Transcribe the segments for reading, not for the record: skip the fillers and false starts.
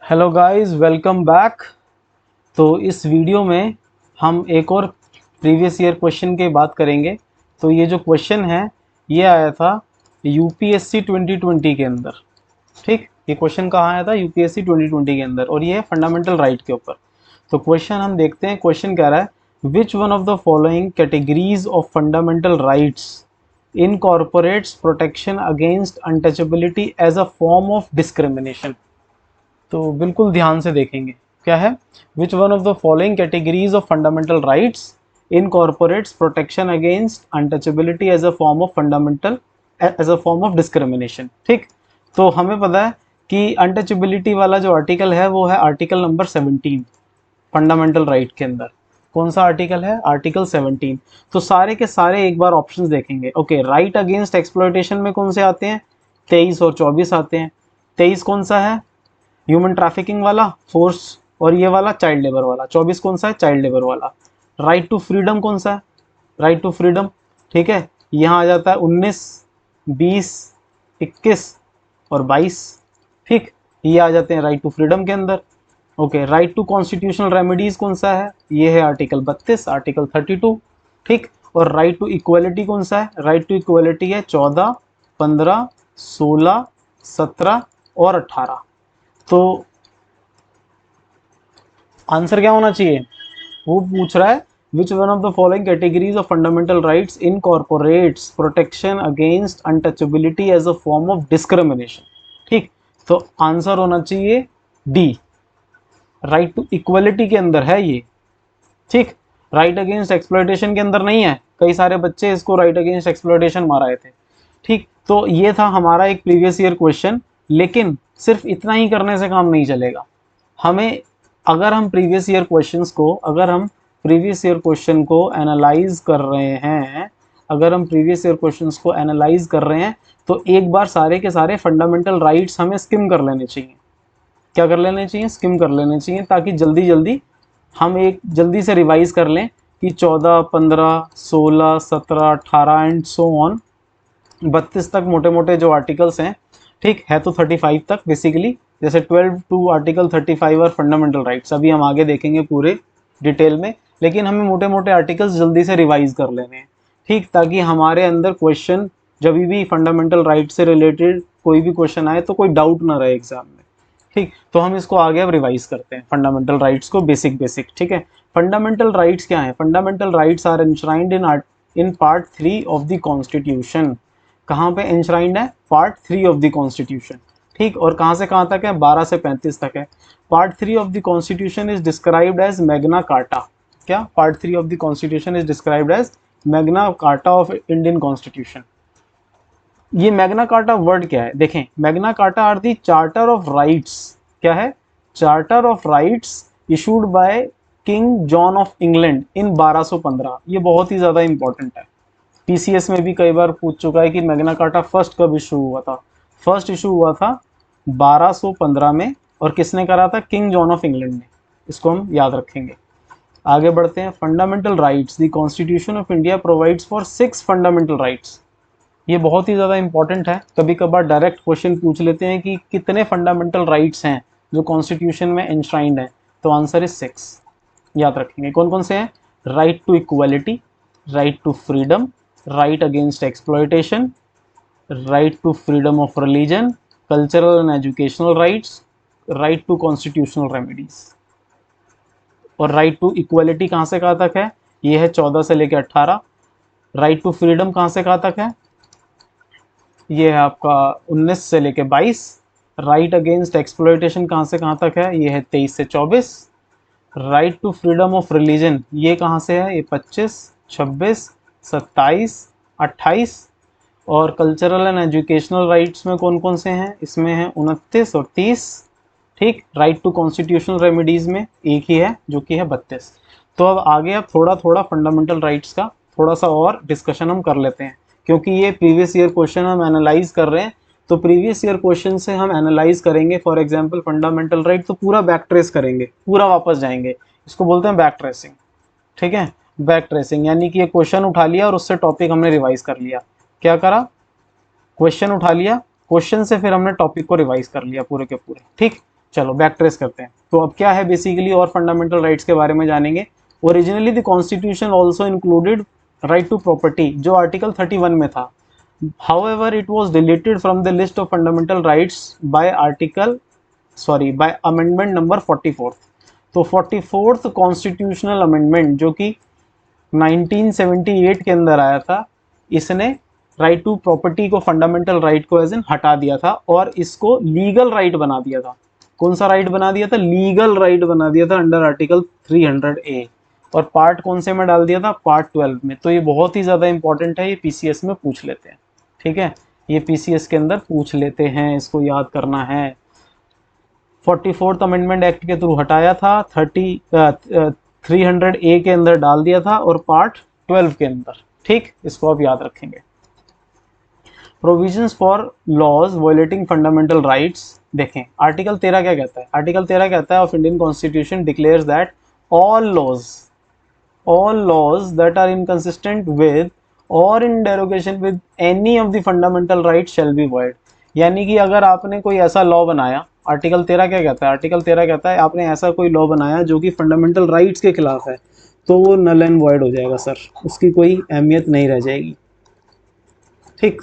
Hello guys, welcome back. तो इस video में हम एक और प्रीवियस ईयर क्वेश्चन की बात करेंगे। तो ये जो क्वेश्चन है ये आया था यूपीएससी 2020 के अंदर। ठीक, ये क्वेश्चन कहाँ आया था? यूपीएससी 2020 के अंदर, और ये है फंडामेंटल राइट के ऊपर। तो क्वेश्चन हम देखते हैं। क्वेश्चन कह रहा है which one of the following categories of fundamental rights incorporates protection against untouchability as a form of discrimination. तो बिल्कुल ध्यान से देखेंगे। क्या है? Which one of the following categories of fundamental rights incorporates protection against untouchability as a form of fundamental as a form of discrimination. ठीक, तो हमें पता है कि अनटचेबिलिटी वाला जो आर्टिकल है वो है आर्टिकल नंबर 17 फंडामेंटल राइट के अंदर। कौन सा आर्टिकल है? आर्टिकल 17। तो सारे के सारे एक बार ऑप्शंस देखेंगे। ओके, राइट अगेंस्ट एक्सप्लॉयटेशन में कौन से आते हैं? 23 और 24 आते हैं। 23 कौन सा है? ह्यूमन ट्रैफिकिंग वाला, फोर्स, और ये वाला चाइल्ड लेबर वाला। 24 कौन सा है? चाइल्ड लेबर वाला। राइट टू फ्रीडम कौन सा है? Right to freedom. ठीक है, यहाँ आ जाता है 19, 20, 21 और 22। ठीक, ये आ जाते हैं राइट टू फ्रीडम के अंदर। Okay, right to constitutional remedies कौन सा है? ये है आर्टिकल 32, आर्टिकल 32। ठीक, और राइट टू इक्वलिटी कौन सा है? राइट टू इक्वलिटी है 14, 15, 16, 17 और 18। तो आंसर क्या होना चाहिए? वो पूछ रहा है which one of the following categories of fundamental rights incorporates protection against untouchability as a form of discrimination. ठीक, तो आंसर होना चाहिए डी, राइट टू इक्वलिटी के अंदर है ये। ठीक, राइट अगेंस्ट एक्सप्लॉयटेशन के अंदर नहीं है। कई सारे बच्चे इसको राइट अगेंस्ट एक्सप्लॉयटेशन मारा थे। ठीक, तो ये था हमारा एक प्रीवियस ईयर क्वेश्चन। लेकिन सिर्फ इतना ही करने से काम नहीं चलेगा। हमें, अगर हम प्रीवियस ईयर क्वेश्चंस को, अगर हम प्रीवियस ईयर क्वेश्चन को एनालाइज कर रहे हैं, अगर हम प्रीवियस ईयर क्वेश्चंस को एनालाइज कर रहे हैं, तो एक बार सारे के सारे फंडामेंटल राइट्स हमें स्किम कर लेने चाहिए। क्या कर लेने चाहिए? स्किम कर लेने चाहिए, ताकि जल्दी जल्दी हम एक जल्दी से रिवाइज कर लें कि 14, 15, 16, 17, 18 एंड सो ऑन 32 तक मोटे मोटे जो आर्टिकल्स हैं। ठीक है, तो 35 तक बेसिकली, जैसे 12 टू आर्टिकल 35 और फंडामेंटल राइट्स अभी हम आगे देखेंगे पूरे डिटेल में। लेकिन हमें मोटे मोटे आर्टिकल्स जल्दी से रिवाइज कर लेने हैं। ठीक, ताकि हमारे अंदर क्वेश्चन जब भी फंडामेंटल राइट से रिलेटेड कोई भी क्वेश्चन आए तो कोई डाउट ना रहे एग्जाम में। ठीक, तो हम इसको आगे अब रिवाइज करते हैं फंडामेंटल राइट्स को, बेसिक बेसिक। ठीक है, फंडामेंटल राइट्स क्या है? Fundamental rights are enshrined in part 3 of the constitution. कहाँ पे एनश्राइंड है? Part 3 of the constitution. ठीक, और कहाँ से कहाँ तक है? 12 से 35 तक है। Part 3 of the constitution is described as Magna Carta. क्या? Part 3 of the constitution is described as Magna Carta of Indian constitution. ये मैग्ना कार्टा वर्ड क्या है? देखें, Magna Carta are the charter of rights. क्या है? Charter of rights issued by King John of England in 1215। ये बहुत ही ज्यादा important है। पीसीएस में भी कई बार पूछ चुका है कि मैग्ना कार्टा फर्स्ट कब इशू हुआ था। फर्स्ट इशू हुआ था 1215 में, और किसने करा था? किंग जॉन ऑफ इंग्लैंड ने। इसको हम याद रखेंगे। आगे बढ़ते हैं। Fundamental rights, the constitution of India provides for 6 fundamental rights. ये बहुत ही ज़्यादा इंपॉर्टेंट है। कभी कभार डायरेक्ट क्वेश्चन पूछ लेते हैं कि कितने फंडामेंटल राइट्स हैं जो कॉन्स्टिट्यूशन में एनश्राइंड हैं। तो आंसर इज 6। याद रखेंगे कौन कौन से हैं? Right to equality, right to freedom, right against exploitation, right to freedom of religion, cultural and educational rights, right to constitutional remedies. और राइट टू इक्वलिटी कहाँ से कहाँ तक है? ये है 14 से लेकर 18। राइट टू फ्रीडम कहाँ से कहाँ तक है? ये है आपका 19 से लेके 22। राइट अगेंस्ट एक्सप्लॉयटेशन कहाँ से कहाँ तक है? ये है 23 से 24। Right to freedom of religion ये कहाँ से है? ये 25, 26, 27, 28। और कल्चरल एंड एजुकेशनल राइट्स में कौन कौन से हैं? इसमें है 29 और 30। ठीक, राइट टू कॉन्स्टिट्यूशनल रेमेडीज में एक ही है जो कि है 32। तो अब आगे अब थोड़ा थोड़ा फंडामेंटल राइट्स का थोड़ा सा और डिस्कशन हम कर लेते हैं, क्योंकि ये प्रीवियस ईयर क्वेश्चन हम एनालाइज कर रहे हैं। तो प्रीवियस ईयर क्वेश्चन से हम एनालाइज करेंगे। फॉर एग्जांपल फंडामेंटल राइट तो पूरा बैक ट्रेस करेंगे, पूरा वापस जाएंगे। इसको बोलते हैं बैक ट्रेसिंग। ठीक है, बैक ट्रेसिंग यानी कि ये क्वेश्चन उठा लिया और उससे टॉपिक हमने रिवाइज कर लिया। क्या करा? क्वेश्चन उठा लिया, क्वेश्चन से फिर हमने टॉपिक को रिवाइज कर लिया पूरे के पूरे। ठीक, चलो बैक ट्रेस करते हैं। तो अब क्या है बेसिकली और फंडामेंटल राइट्स के बारे में जानेंगे। Originally the constitution also included right to property, जो आर्टिकल 31 में था। However, it was deleted from the list of fundamental rights by amendment number 44। तो 44th कॉन्स्टिट्यूशनल अमेंडमेंट जो कि 1978 के अंदर आया था, इसने राइट टू प्रॉपर्टी को, फंडामेंटल राइट को एज इन हटा दिया था और इसको लीगल राइट बना दिया था। कौन सा राइट बना दिया था? लीगल राइट बना दिया था अंडर आर्टिकल 300A। और पार्ट कौन से में डाल दिया था? पार्ट 12 में। तो ये बहुत ही ज़्यादा इंपॉर्टेंट है, ये पीसीएस में पूछ लेते हैं। ठीक है, ये पीसीएस के अंदर पूछ लेते हैं, इसको याद करना है। 44th अमेंडमेंट एक्ट के थ्रू हटाया था, 300A के अंदर डाल दिया था और पार्ट 12 के अंदर। ठीक, इसको आप याद रखेंगे। Provisions for laws violating fundamental rights, देखें आर्टिकल 13 क्या कहता है। आर्टिकल 13 कहता है of Indian constitution declares that all laws that are inconsistent with or in derogation with any of the fundamental rights shall be void। यानी कि अगर आपने कोई ऐसा लॉ बनाया, आर्टिकल 13 क्या कहता है? आर्टिकल 13 कहता है आपने ऐसा कोई लॉ बनाया जो कि फंडामेंटल राइट्स के खिलाफ है, तो वो नल एंड वॉइड हो जाएगा सर, उसकी कोई अहमियत नहीं रह जाएगी। ठीक,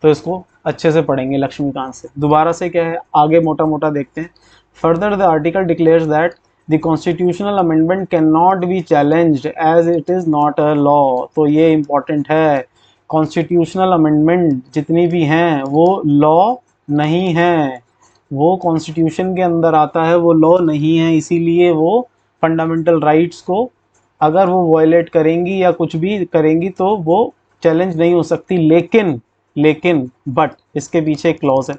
तो इसको अच्छे से पढ़ेंगे लक्ष्मीकांत से। दोबारा से क्या है, आगे मोटा मोटा देखते हैं। Further the article declares that the constitutional amendment cannot be challenged as it is not a law। तो ये important है, constitutional amendment जितनी भी हैं वो law नहीं है, वो constitution के अंदर आता है, वो law नहीं है, इसीलिए वो fundamental rights को अगर वो violate करेंगी या कुछ भी करेंगी तो वो challenge नहीं हो सकती। लेकिन but इसके पीछे एक clause है।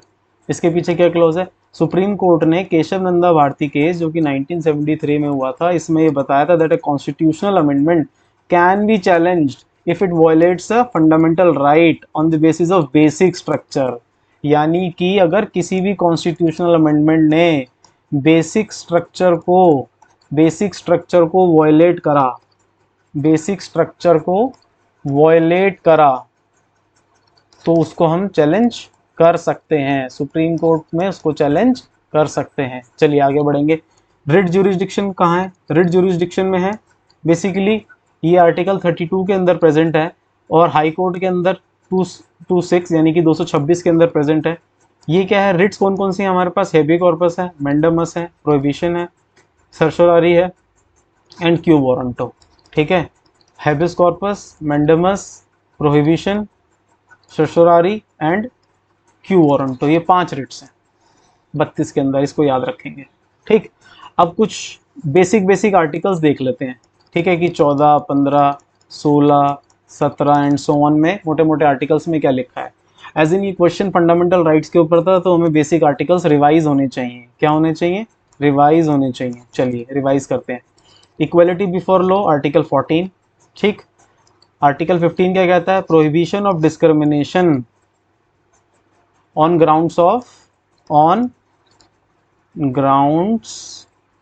इसके पीछे क्या क्लॉज है? सुप्रीम कोर्ट ने केशव नंदा भारती केस जो कि 1973 में हुआ था, इसमें ये बताया था that a constitutional amendment can be challenged if it violets a fundamental right on the basis of basic structure. यानी कि अगर किसी भी कॉन्स्टिट्यूशनल अमेंडमेंट ने बेसिक स्ट्रक्चर को वायलेट करा, बेसिक स्ट्रक्चर को वायलेट करा, तो उसको हम चैलेंज कर सकते हैं, सुप्रीम कोर्ट में उसको चैलेंज कर सकते हैं। चलिए आगे बढ़ेंगे। रिट ज्यूरिसडिक्शन कहाँ है? रिट ज्यूरिसडिक्शन में है बेसिकली ये आर्टिकल 32 के अंदर प्रेजेंट है और हाई कोर्ट के अंदर 226 यानी कि 226 के अंदर प्रेजेंट है। ये क्या है? रिट्स कौन कौन सी है हमारे पास? हेबी कॉर्पस है, मैंडेमस है, प्रोहिबिशन है, सर्सोरारी है एंड क्यू वारंटो। ठीक है, habeas corpus, mandamus, prohibition, certiorari and quo warrant. तो ये 5 रिट्स हैं 32 के अंदर, इसको याद रखेंगे। ठीक, अब कुछ बेसिक आर्टिकल्स देख लेते हैं। ठीक है कि 14, 15, 16, 17 एंड सो ऑन में मोटे मोटे आर्टिकल्स में क्या लिखा है। एज इन ये क्वेश्चन फंडामेंटल राइट्स के ऊपर था, तो हमें बेसिक आर्टिकल्स रिवाइज होने चाहिए। क्या होने चाहिए? रिवाइज होने चाहिए। चलिए रिवाइज करते हैं। Equality before law, article 14। ठीक, आर्टिकल 15 क्या कहता है? Prohibition of discrimination on grounds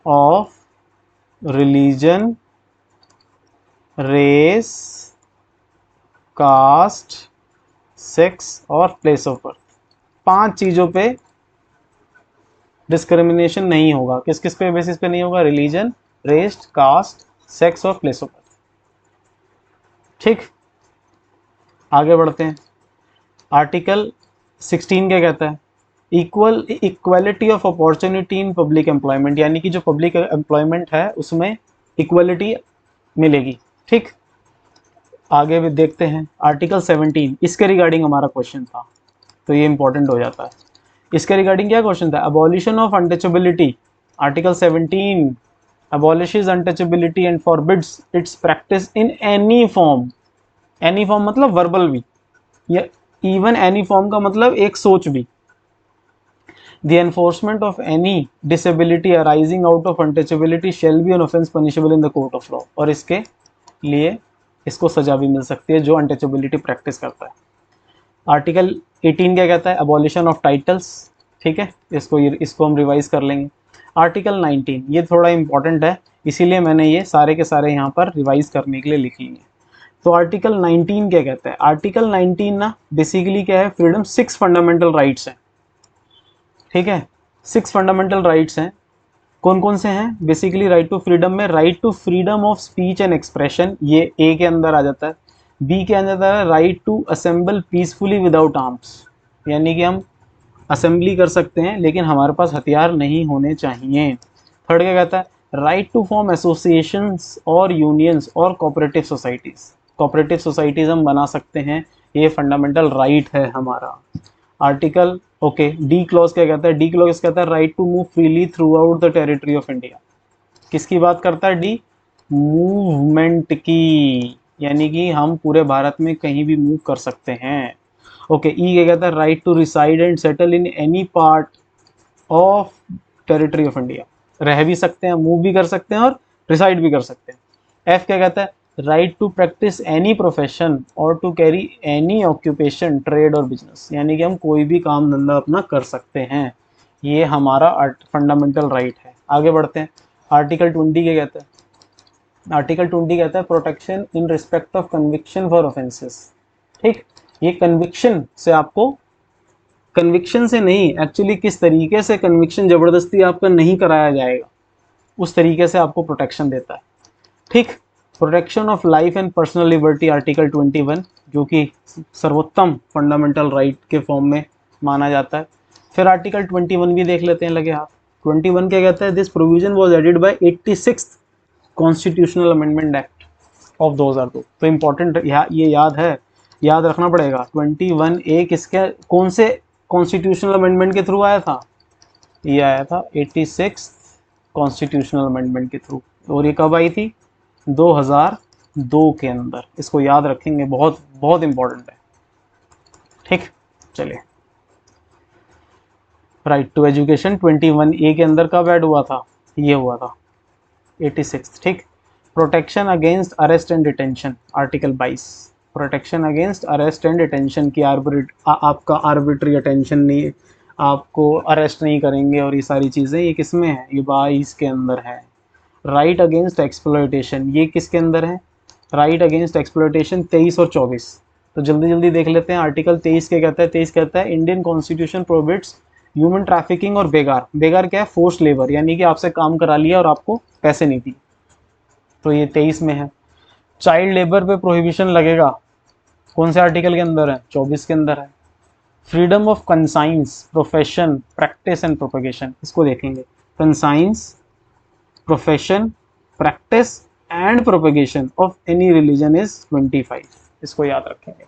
of religion, race, caste, sex और place of birth। 5 चीज़ों पे डिस्क्रिमिनेशन नहीं होगा। किस किस पे बेसिस पे नहीं होगा? रिलीजन, रेस, कास्ट, सेक्स और प्लेस ऑफ बर्थ। ठीक, आगे बढ़ते हैं। आर्टिकल 16 क्या कहता है? Equality of opportunity in public employment, यानी कि जो पब्लिक एम्प्लॉयमेंट है उसमें इक्वलिटी मिलेगी। ठीक, आगे भी देखते हैं। आर्टिकल 17 इसके रिगार्डिंग हमारा क्वेश्चन था, तो ये इंपॉर्टेंट हो जाता है। इसके रिगार्डिंग क्या क्वेश्चन था? Abolition of untouchability. Article 17 abolishes untouchability and forbids its practice in any form। Any form मतलब वर्बल भी, या इवन एनी फॉर्म का मतलब एक सोच भी। The enforcement of any disability arising out of untouchability shall be an offence punishable in the court of law। और इसके लिए इसको सजा भी मिल सकती है जो अनटचेबिलिटी प्रैक्टिस करता है। आर्टिकल 18 क्या कहता है? Abolition of titles. ठीक है, इसको हम रिवाइज कर लेंगे। आर्टिकल 19 ये थोड़ा इंपॉर्टेंट है, इसीलिए मैंने ये सारे के सारे यहाँ पर रिवाइज करने के लिए लिख लिए। तो आर्टिकल 19 क्या कहता है? आर्टिकल 19 ना बेसिकली क्या है? फ्रीडम 6 फंडामेंटल राइट्स है। ठीक है, 6 फंडामेंटल राइट्स हैं। कौन कौन से हैं? बेसिकली राइट टू फ्रीडम में right to freedom of speech and expression, ये ए के अंदर आ जाता है। बी के अंदर आता है right to assemble peacefully without arms, यानी कि हम असेंबली कर सकते हैं लेकिन हमारे पास हथियार नहीं होने चाहिए। थर्ड क्या कहता है? राइट टू फॉर्म एसोसिएशंस और यूनियंस और कोऑपरेटिव सोसाइटीज़, कोऑपरेटिव सोसाइटीज़ हम बना सकते हैं, ये फंडामेंटल राइट है हमारा। आर्टिकल ओके डी क्लॉज क्या कहता है? डी क्लॉज कहता है right to move freely throughout the territory of India. किसकी बात करता है डी? मूवमेंट की, यानी कि हम पूरे भारत में कहीं भी मूव कर सकते हैं। ओके ई क्या कहता है? Right to reside and settle in any part of territory of India, रह भी सकते हैं, मूव भी कर सकते हैं और रिसाइड भी कर सकते हैं। एफ क्या कहता है? Right to practise any profession और to carry any occupation trade और बिजनेस, यानी कि हम कोई भी काम धंधा अपना कर सकते हैं, ये हमारा फंडामेंटल राइट है। आगे बढ़ते हैं। आर्टिकल 20 क्या कहता है? आर्टिकल 20 कहता है protection in respect of conviction for offences. ठीक, ये कन्विक्शन से आपको, कन्विक्शन से नहीं, एक्चुअली किस तरीके से कन्विक्शन ज़बरदस्ती आपका नहीं कराया जाएगा उस तरीके से आपको प्रोटेक्शन देता है। ठीक, protection of life and personal liberty article 21, जो कि सर्वोत्तम फंडामेंटल राइट के फॉर्म में माना जाता है। फिर आर्टिकल 21 भी देख लेते हैं लगे हाथ। 21 क्या कहता है? This provision was added by 86th constitutional amendment act of 2002। तो इम्पोर्टेंट ये याद है, याद रखना पड़ेगा। 21A किसके, कौन से कॉन्स्टिट्यूशनल अमेंडमेंट के थ्रू आया था? ये आया था 86th कॉन्स्टिट्यूशनल अमेंडमेंट के थ्रू, और ये कब आई थी? 2002 के अंदर। इसको याद रखेंगे, बहुत बहुत इंपॉर्टेंट है। ठीक, चलिए। राइट टू एजुकेशन 21A के अंदर कब ऐड हुआ था? ये हुआ था 86। ठीक, protection against arrest and detention article 22, protection against arrest and detention की आपका आर्बिट्री अटेंशन नहीं, आपको अरेस्ट नहीं करेंगे और ये सारी चीज़ें, ये किस में है? ये 22 के अंदर है। राइट अगेंस्ट एक्सप्लॉयटेशन, ये किसके अंदर है? राइट अगेंस्ट एक्सप्लॉयटेशन 23 और 24। तो जल्दी जल्दी देख लेते हैं। आर्टिकल 23 क्या कहता है? 23 कहता है Indian constitution prohibits human trafficking और बेगार। बेगार क्या है? फोर्स लेबर, यानी कि आपसे काम करा लिया और आपको पैसे नहीं दिए, तो ये 23 में है। चाइल्ड लेबर पे प्रोहिबिशन लगेगा, कौन से आर्टिकल के अंदर है? 24 के अंदर है। Freedom of conscience, profession, practice and propagation, इसको देखेंगे। Conscience, profession, practice and propagation of any religion is 25, इसको याद रखेंगे।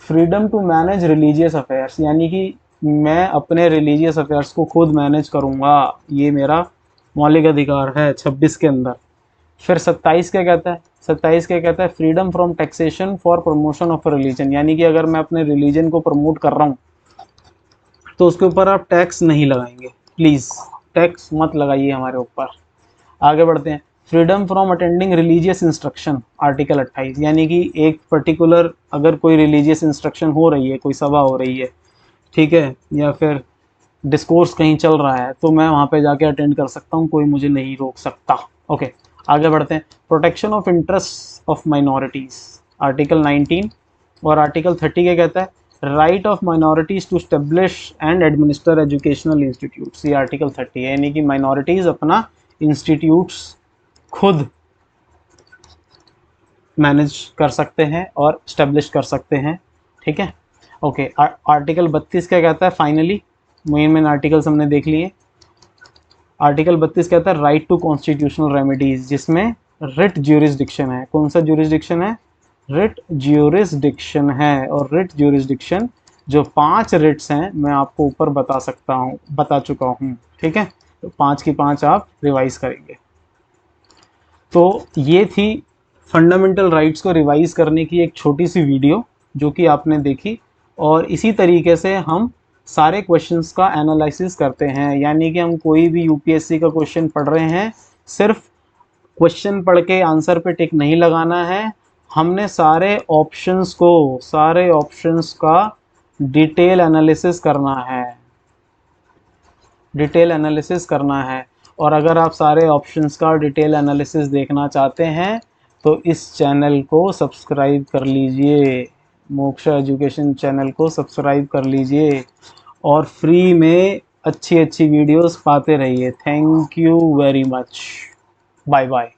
Freedom to manage religious affairs, यानी कि मैं अपने रिलीजियस अफेयर्स को खुद मैनेज करूँगा, ये मेरा मौलिक अधिकार है 26 के अंदर। फिर 27 क्या कहता है? 27 क्या कहता है? Freedom from taxation for promotion of religion, यानी कि अगर मैं अपने रिलीजन को प्रमोट कर रहा हूँ तो उसके ऊपर आप टैक्स नहीं लगाएंगे, प्लीज़ टैक्स मत लगाइए हमारे ऊपर। आगे बढ़ते हैं। Freedom from attending religious instruction article 28, यानी कि एक पर्टिकुलर अगर कोई रिलीजियस इंस्ट्रक्शन हो रही है, कोई सभा हो रही है, ठीक है, या फिर डिस्कोर्स कहीं चल रहा है, तो मैं वहाँ पे जाके अटेंड कर सकता हूँ, कोई मुझे नहीं रोक सकता। ओके, आगे बढ़ते हैं। Protection of interest of minorities article 19, और आर्टिकल 30 क्या कहता है? Right of minorities to establish and administer educational institutes, ये आर्टिकल 30 है, यानी कि माइनॉरिटीज़ अपना इंस्टीट्यूट्स खुद मैनेज कर सकते हैं और स्टेब्लिश कर सकते हैं। ठीक है, ओके। आर्टिकल 32 क्या कहता है? फाइनली मेन आर्टिकल्स हमने देख लिए। आर्टिकल 32 कहता है राइट टू कॉन्स्टिट्यूशनल रेमेडीज, जिसमें रिट ज्यूरिसडिक्शन है। कौन सा ज्यूरिसडिक्शन है? रिट ज्यूरिसडिक्शन है। और रिट ज्यूरिसडिक्शन जो 5 रिट्स हैं मैं आपको ऊपर बता चुका हूँ। ठीक है, तो 5 की 5 आप रिवाइज करेंगे। तो ये थी फंडामेंटल राइट्स को रिवाइज करने की एक छोटी सी वीडियो जो कि आपने देखी, और इसी तरीके से हम सारे क्वेश्चंस का एनालिसिस करते हैं। यानी कि हम कोई भी यूपीएससी का क्वेश्चन पढ़ रहे हैं, सिर्फ क्वेश्चन पढ़ के आंसर पे टिक नहीं लगाना है, हमने सारे ऑप्शंस का डिटेल एनालिसिस करना है। और अगर आप सारे ऑप्शंस का डिटेल एनालिसिस देखना चाहते हैं तो इस चैनल को सब्सक्राइब कर लीजिए, मोक्षा एजुकेशन चैनल को सब्सक्राइब कर लीजिए, और फ्री में अच्छी अच्छी वीडियोस पाते रहिए। Thank you very much. Bye bye.